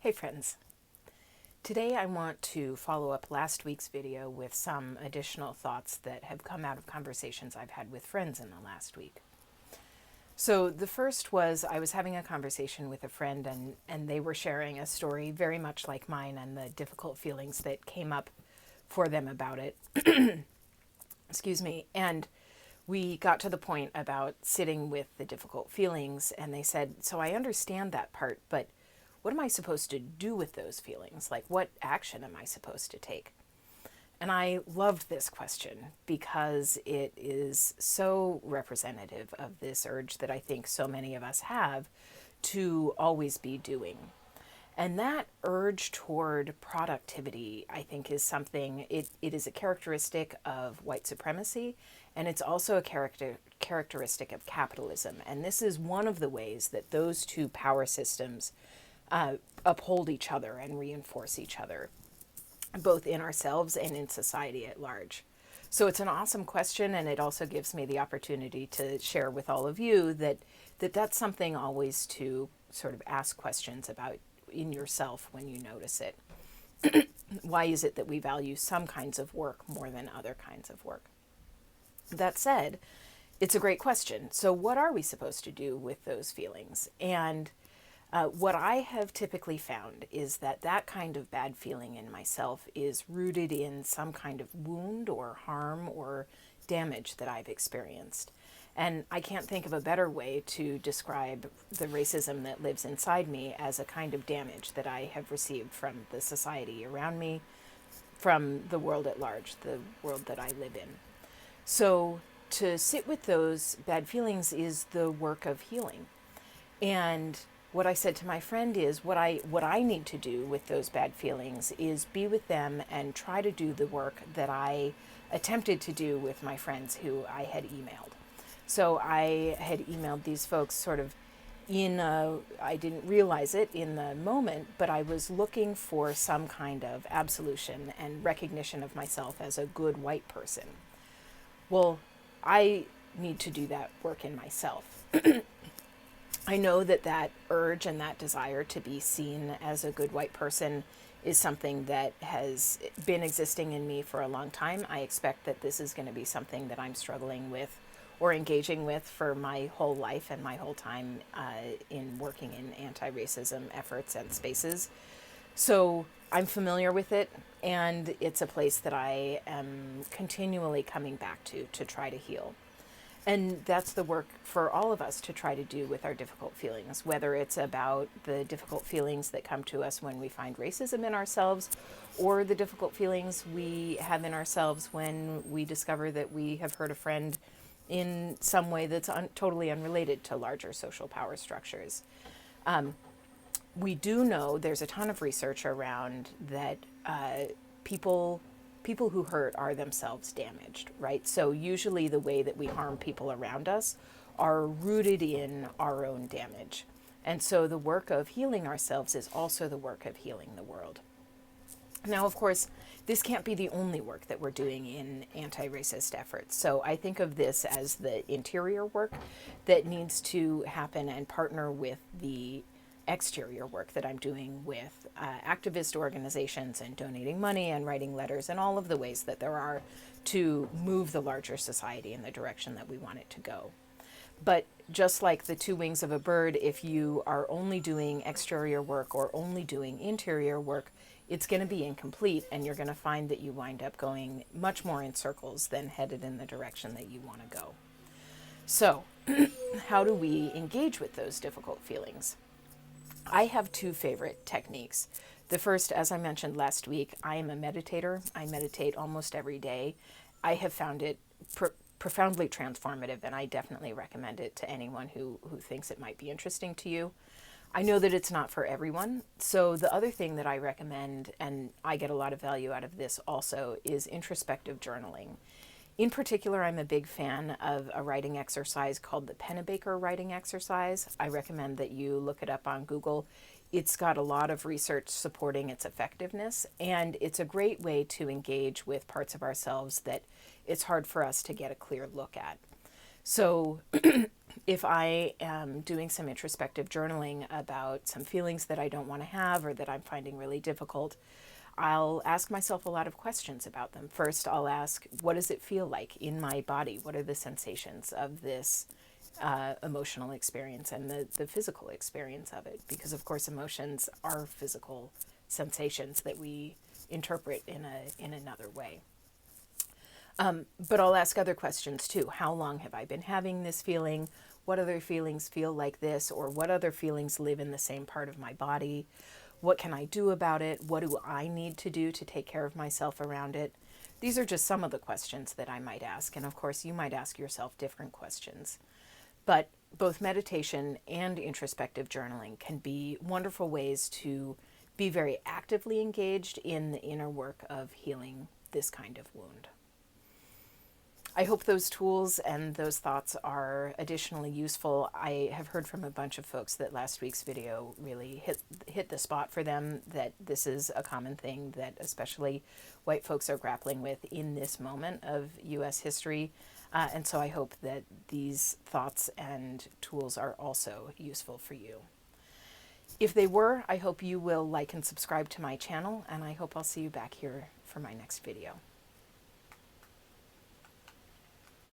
Hey friends, today I want to follow up last week's video with some additional thoughts that have come out of conversations I've had with friends in the last week. So the first was I was having a conversation with a friend and they were sharing a story very much like mine and the difficult feelings that came up for them about it. Excuse me. And we got to the point about sitting with the difficult feelings and they said, so I understand that part, but what am I supposed to do with those feelings? Like, what action am I supposed to take? And I loved this question because it is so representative of this urge that I think so many of us have to always be doing. And that urge toward productivity, I think, is something, it is a characteristic of white supremacy, and it's also a characteristic of capitalism. And this is one of the ways that those two power systems uphold each other and reinforce each other, both in ourselves and in society at large. So it's an awesome question, and it also gives me the opportunity to share with all of you that's something always to sort of ask questions about in yourself when you notice it. Why is it that we value some kinds of work more than other kinds of work? That said, it's a great question. So what are we supposed to do with those feelings? And what I have typically found is that kind of bad feeling in myself is rooted in some kind of wound or harm or damage that I've experienced. And I can't think of a better way to describe the racism that lives inside me as a kind of damage that I have received from the society around me, from the world at large, the world that I live in. So to sit with those bad feelings is the work of healing. And what I said to my friend is what I need to do with those bad feelings is be with them and try to do the work that I attempted to do with my friends who I had emailed. So I had emailed these folks sort of I didn't realize it in the moment, but I was looking for some kind of absolution and recognition of myself as a good white person. Well, I need to do that work in myself. I know that urge and that desire to be seen as a good white person is something that has been existing in me for a long time. I expect that this is going to be something that I'm struggling with or engaging with for my whole life and my whole time in working in anti-racism efforts and spaces. So I'm familiar with it, and it's a place that I am continually coming back to try to heal. And that's the work for all of us to try to do with our difficult feelings, whether it's about the difficult feelings that come to us when we find racism in ourselves, or the difficult feelings we have in ourselves when we discover that we have hurt a friend in some way that's totally unrelated to larger social power structures. We do know there's a ton of research around that people who hurt are themselves damaged, right? So usually the way that we harm people around us are rooted in our own damage. And so the work of healing ourselves is also the work of healing the world. Now, of course, this can't be the only work that we're doing in anti-racist efforts. So I think of this as the interior work that needs to happen and partner with the exterior work that I'm doing with activist organizations and donating money and writing letters and all of the ways that there are to move the larger society in the direction that we want it to go. But just like the two wings of a bird, if you are only doing exterior work or only doing interior work, it's going to be incomplete, and you're going to find that you wind up going much more in circles than headed in the direction that you want to go. So, how do we engage with those difficult feelings? I have two favorite techniques. The first, as I mentioned last week, I am a meditator. I meditate almost every day. I have found it profoundly transformative, and I definitely recommend it to anyone who thinks it might be interesting to you. I know that it's not for everyone. So the other thing that I recommend, and I get a lot of value out of this also, is introspective journaling. In particular, I'm a big fan of a writing exercise called the Pennebaker writing exercise. I recommend that you look it up on Google. It's got a lot of research supporting its effectiveness, and it's a great way to engage with parts of ourselves that it's hard for us to get a clear look at. So if I am doing some introspective journaling about some feelings that I don't want to have or that I'm finding really difficult, I'll ask myself a lot of questions about them. First, I'll ask, what does it feel like in my body? What are the sensations of this emotional experience and the physical experience of it? Because, of course, emotions are physical sensations that we interpret in another way. But I'll ask other questions too. How long have I been having this feeling? What other feelings feel like this? Or what other feelings live in the same part of my body? What can I do about it? What do I need to do to take care of myself around it? These are just some of the questions that I might ask. And of course, you might ask yourself different questions. But both meditation and introspective journaling can be wonderful ways to be very actively engaged in the inner work of healing this kind of wound. I hope those tools and those thoughts are additionally useful. I have heard from a bunch of folks that last week's video really hit the spot for them, that this is a common thing that especially white folks are grappling with in this moment of U.S. history. And so I hope that these thoughts and tools are also useful for you. If they were, I hope you will like and subscribe to my channel, and I hope I'll see you back here for my next video.